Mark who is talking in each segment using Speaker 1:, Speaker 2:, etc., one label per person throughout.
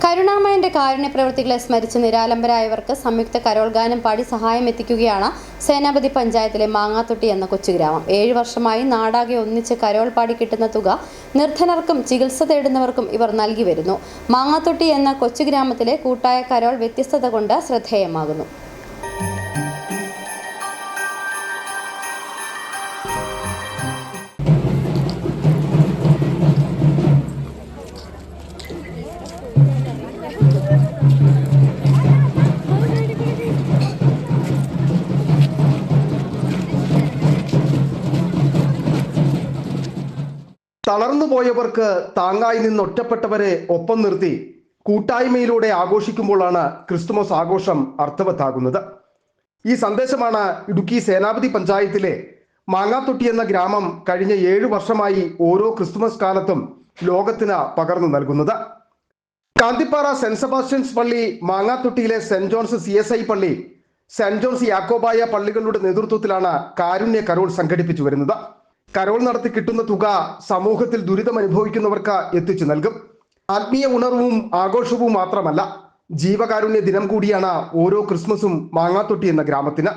Speaker 1: കരുണാമയന്റെ കാരുണ്യ പ്രവൃത്തികളെ സ്മരിച്ച് നിരാലംബരായവർക്ക് സംയുക്ത കരോൾ ഗാനം പാടി സഹായം എത്തിക്കുകയാണ് സേനാപതി പഞ്ചായത്തിലെ മാങ്ങാത്തൊട്ടി എന്ന കൊച്ചുഗ്രാമം. 7 വർഷമായി നാടാകെ ഒന്നിച്ച് കരോൾ പാടി കിട്ടുന്ന തുക നിർധനർക്കും ചികിത്സ തേടുന്നവർക്കും ഇവർ നൽകി വരുന്നു. മാങ്ങാത്തൊട്ടി എന്ന കൊച്ചുഗ്രാമത്തിലെ കൂട്ടായ കരോൾ വ്യത്യസ്തത കൊണ്ട് ശ്രദ്ധേയമാകുന്നു.
Speaker 2: തളർന്നുപോയവർക്ക് താങ്ങായി നിന്ന് ഒറ്റപ്പെട്ടവരെ ഒപ്പം നിർത്തി കൂട്ടായ്മയിലൂടെ ആഘോഷിക്കുമ്പോഴാണ് ക്രിസ്തുമസ് ആഘോഷം അർത്ഥവത്താകുന്നത്. ഈ സന്ദേശമാണ് ഇടുക്കി സേനാപതി പഞ്ചായത്തിലെ മാങ്ങാത്തൊട്ടി എന്ന ഗ്രാമം കഴിഞ്ഞ 7 വർഷമായി ഓരോ ക്രിസ്തുമസ് കാലത്തും ലോകത്തിന് പകർന്നു നൽകുന്നത്. കാന്തിപ്പാറ സെന്റ് സെബാസ്റ്റ്യൻസ് പള്ളി, മാങ്ങാത്തൊട്ടിയിലെ സെന്റ് ജോൺസ് CSI പള്ളി, സെന്റ് ജോൺസ് യാക്കോബായ പള്ളികളുടെ നേതൃത്വത്തിലാണ് കാരുണ്യ കരോൾ സംഘടിപ്പിച്ചു വരുന്നത്. കരോൾ നടത്തി കിട്ടുന്ന തുക സമൂഹത്തിൽ ദുരിതം അനുഭവിക്കുന്നവർക്ക് എത്തിച്ചു നൽകും. ആത്മീയ ഉണർവും ആഘോഷവും മാത്രമല്ല, ജീവകാരുണ്യ ദിനം കൂടിയാണ് ഓരോ ക്രിസ്മസും മാങ്ങാത്തൊട്ടി എന്ന ഗ്രാമത്തിന്.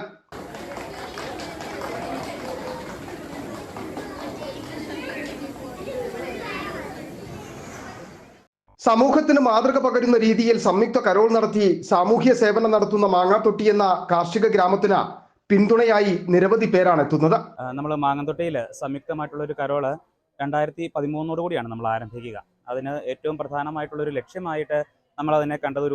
Speaker 2: സമൂഹത്തിന് മാതൃക പകരുന്ന രീതിയിൽ സംയുക്ത കരോൾ നടത്തി സാമൂഹ്യ സേവനം നടത്തുന്ന മാങ്ങാത്തൊട്ടി എന്ന കാർഷിക ഗ്രാമത്തിന് പിന്തുണയായി നിരവധി പേരാണ് എത്തുന്നത്.
Speaker 3: നമ്മൾ മാങ്ങാത്തൊട്ടിയിൽ സംയുക്തമായിട്ടുള്ളൊരു കരോള് 2013 കൂടിയാണ് നമ്മൾ ആരംഭിക്കുക. അതിന് ഏറ്റവും പ്രധാനമായിട്ടുള്ളൊരു ലക്ഷ്യമായിട്ട് നമ്മൾ അതിനെ കണ്ടത്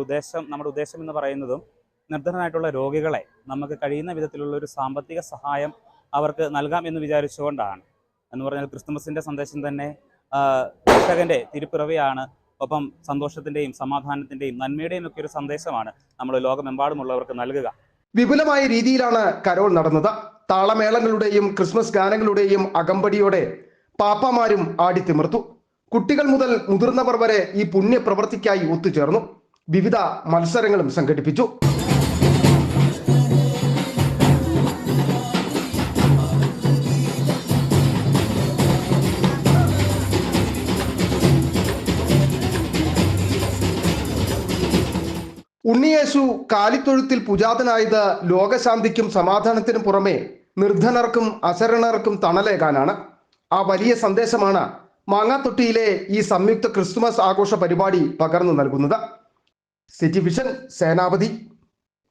Speaker 3: നമ്മുടെ ഉദ്ദേശം എന്ന് പറയുന്നതും നിർധനരായിട്ടുള്ള രോഗികളെ നമുക്ക് കഴിയുന്ന വിധത്തിലുള്ള ഒരു സാമ്പത്തിക സഹായം അവർക്ക് നൽകാം എന്ന് വിചാരിച്ചുകൊണ്ടാണ്. എന്ന് പറഞ്ഞാൽ ക്രിസ്തുമസിൻ്റെ സന്ദേശം തന്നെ രക്ഷകന്റെ തിരുപ്പിറവിയാണ്. ഒപ്പം സന്തോഷത്തിൻ്റെയും സമാധാനത്തിൻ്റെയും നന്മയുടെയും ഒക്കെ ഒരു സന്ദേശമാണ് നമ്മൾ ലോകമെമ്പാടുമുള്ളവർക്ക് നൽകുക.
Speaker 2: വിപുലമായ രീതിയിലാണ് കരോൾ നടന്നത്. താളമേളങ്ങളുടെയും ക്രിസ്മസ് ഗാനങ്ങളുടെയും അകമ്പടിയോടെ പാപ്പാമാരും ആടിത്തിമിർത്തു. കുട്ടികൾ മുതൽ മുതിർന്നവർ വരെ ഈ പുണ്യപ്രവൃത്തിക്കായി ഒത്തുചേർന്നു. വിവിധ മത്സരങ്ങളും സംഘടിപ്പിച്ചു. ഉണ്ണിയേശു കാലിത്തൊഴുത്തിൽ പുജാതനായത് ലോകശാന്തിക്കും സമാധാനത്തിനും പുറമെ നിർധനർക്കും അശരണർക്കും തണലേകാനാണ്. ആ വലിയ സന്ദേശമാണ് മാങ്ങാത്തൊട്ടിയിലെ ഈ സംയുക്ത ക്രിസ്തുമസ് ആഘോഷ പരിപാടി പകർന്നു നൽകുന്നത്. സിറ്റി വിഷൻ, സേനാപതി.